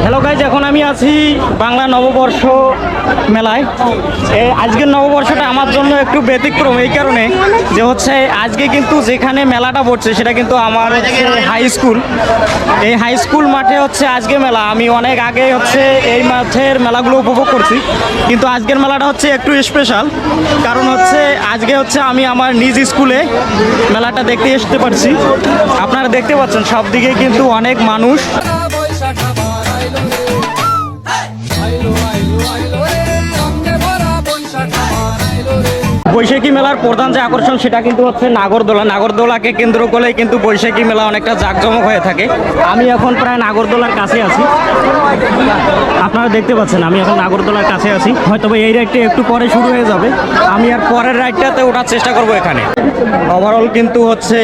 Hello guys, এখন আমি আছি বাংলা নববর্ষ মেলায়। আজকের নববর্ষটা আমার জন্য একটু ব্যতিক্রম এই কারণে যে হচ্ছে আজকে কিন্তু যেখানে মেলাটা পড়ছে সেটা কিন্তু আমার হাই স্কুল। এই হাই স্কুল মাঠে হচ্ছে আজকে মেলা। আমি অনেক আগে হচ্ছে এই মাঠের মেলাগুলো উপভোগ করছি, কিন্তু আজকের মেলাটা হচ্ছে একটু স্পেশাল। কারণ হচ্ছে আজকে হচ্ছে আমি আমার নিজ স্কুলে মেলাটা দেখতে আসতে পারছি। আপনারা দেখতে পাচ্ছেন সব দিকে কিন্তু অনেক মানুষ। বৈশাখী মেলার প্রধান যে আকর্ষণ সেটা কিন্তু হচ্ছে নাগরদোলা। নাগরদোলাকে কেন্দ্র করে কিন্তু বৈশাখী মেলা অনেকটা জাঁকজমক হয়ে থাকে। আমি এখন প্রায় নাগরদোলার কাছে আছি, আপনারা দেখতে পাচ্ছেন আমি এখন নাগরদোলার কাছে আছি। হয়তো এই রাইডটা একটু পরে শুরু হয়ে যাবে, আমি আর পরের রাইডটাতে ওঠার চেষ্টা করব। এখানে ওভারঅল কিন্তু হচ্ছে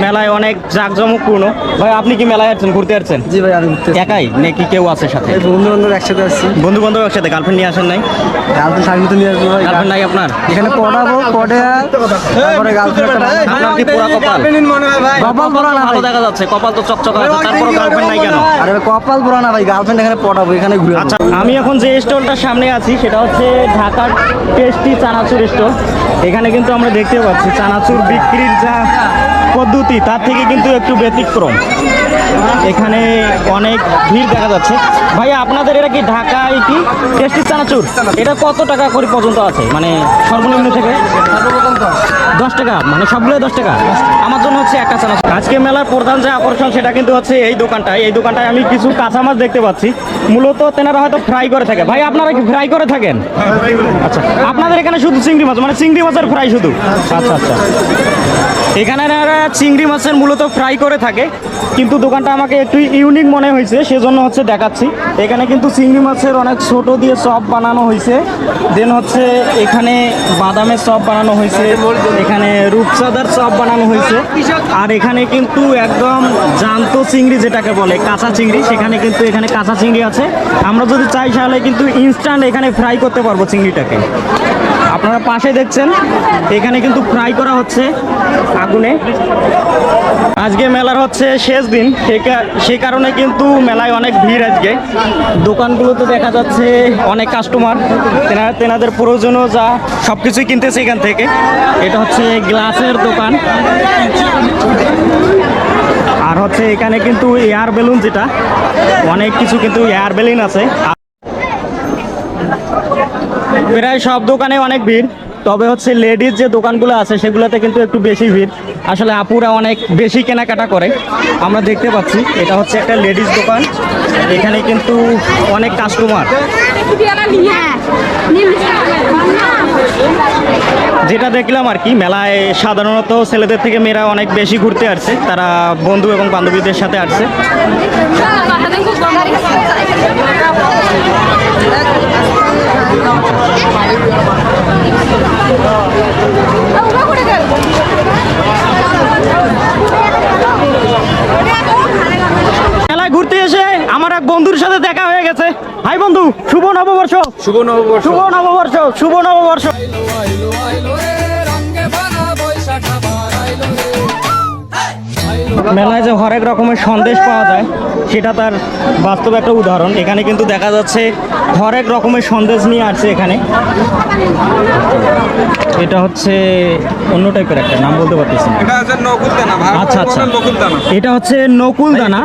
মেলায় অনেক জাঁকজমকপূর্ণ। ভাই আপনি কি মেলায় আসছেন, ঘুরতে আসছেন? জি ভাই, আমি একাই নাকি কেউ আছে সাথে? বন্ধু বান্ধব একসাথে আসছি। বন্ধু বান্ধব একসাথে, গার্লফ্রেন্ড নিয়ে আসেন নাই? গার্লফ্রেন্ড থাকলে তো নিয়ে আসবো ভাই। গার্লফ্রেন্ড নাই আপনার? এখানে পড়াবো, পড়ে তারপরে গার্লফ্রেন্ড। আপনার কি পুরা কপাল? কপাল পোড়া না ভালো ভাই, দেখা যাচ্ছে, কপাল তো চকচকা আছে, তারপর গার্লফ্রেন্ড নাই কেন? আরে কপাল পোড়া না ভাই, গার্লফ্রেন্ড এখানে পড়াবো, এখানে ঘুরে। আচ্ছা, আমি এখন যে স্টলটার সামনে আছি সেটা হচ্ছে ঢাকার টেস্টি চানাচুর স্টল। এখানে কিন্তু আমরা দেখতে পাচ্ছি চানাচুর বিক্রির যা পদ্ধতি তার থেকে কিন্তু একটু ব্যতিক্রম। এখানে অনেক ভিড় দেখা যাচ্ছে। ভাইয়া আপনাদের এটা কি ঢাকায় কি টেস্টি চানাচুর? এটা কত টাকা করে পর্যন্ত আছে, মানে সর্বনিম্ন থেকে? 10 টাকা, মানে সবগুলো 10 টাকা। আমার জন্য হচ্ছে একটা চানাচুর। আজকে মেলার প্রধান যে আকর্ষণ সেটা কিন্তু হচ্ছে এই দোকানটায়। এই দোকানটায় আমি কিছু কাঁচা মাছ দেখতে পাচ্ছি, মূলত তেনারা হয়তো ফ্রাই করে থাকে। ভাই আপনারা কি ফ্রাই করে থাকেন? আচ্ছা, আপনাদের এখানে শুধু চিংড়ি মাছ, মানে চিংড়ি মাছের ফ্রাই শুধু? আচ্ছা আচ্ছা, এখানে চিংড়ি মাছের মূলত ফ্রাই করে থাকে, কিন্তু দোকানটা আমাকে একটু ইউনিক মনে হয়েছে সেজন্য হচ্ছে দেখাচ্ছি। এখানে কিন্তু চিংড়ি মাছের অনেক ছোট দিয়ে চপ বানানো হয়েছে, দেন হচ্ছে এখানে বাদামের চপ বানানো হয়েছে, এখানে রূপচাঁদার চপ বানানো হয়েছে, আর এখানে কিন্তু একদম জ্যান্ত চিংড়ি যেটাকে বলে কাঁচা চিংড়ি, সেখানে কিন্তু এখানে কাঁচা চিংড়ি আছে। আমরা যদি চাই তাহলে কিন্তু ইনস্ট্যান্ট এখানে ফ্রাই করতে পারবো চিংড়িটাকে। আপনারা পাশে দেখছেন এখানে কিন্তু ফ্রাই করা হচ্ছে আগুনে। আজকে মেলার হচ্ছে শেষ দিন, সেই কারণে কিন্তু মেলায় অনেক ভিড়। আজকে দোকানগুলোতে দেখা যাচ্ছে অনেক কাস্টমার, তেনাদের প্রয়োজনীয় যা সব কিছুই কিনতেছে এখান থেকে। এটা হচ্ছে গ্লাসের দোকান, আর হচ্ছে এখানে কিন্তু এয়ার বেলুন, যেটা অনেক কিছু কিন্তু এয়ার বেলুন আছে। প্রায় সব দোকানে অনেক ভিড়, তবে হচ্ছে লেডিস যে দোকানগুলো আছে সেগুলোতে কিন্তু একটু বেশি ভিড়। আসলে আপুরা অনেক বেশি কেনাকাটা করে, আমরা দেখতে পাচ্ছি। এটা হচ্ছে একটা লেডিস দোকান, এখানে কিন্তু অনেক কাস্টমার। যেটা দেখলাম আর কি, মেলায় সাধারণত ছেলেদের থেকে মেয়েরা অনেক বেশি ঘুরতে আসছে, তারা বন্ধু এবং বান্ধবীদের সাথে আসছে। মেলায় ঘুরতে এসে আমার এক বন্ধুর সাথে দেখা হয়ে গেছে। হাই বন্ধু, শুভ নববর্ষ। শুভ নববর্ষ। শুভ নববর্ষ, শুভ নববর্ষ। মেলায় যে হরেক রকমের সন্দেশ পাওয়া যায় সেটা তার বাস্তব একটা উদাহরণ। এখানে কিন্তু দেখা যাচ্ছে হরেক রকমের সন্দেশ নিয়ে আসছে এখানে। এটা হচ্ছে অন্য টাইপের একটা, নাম বলতে পারতেছি না। এটা হচ্ছে নকুল দানা। আচ্ছা আচ্ছা, এটা হচ্ছে নকুল দানা।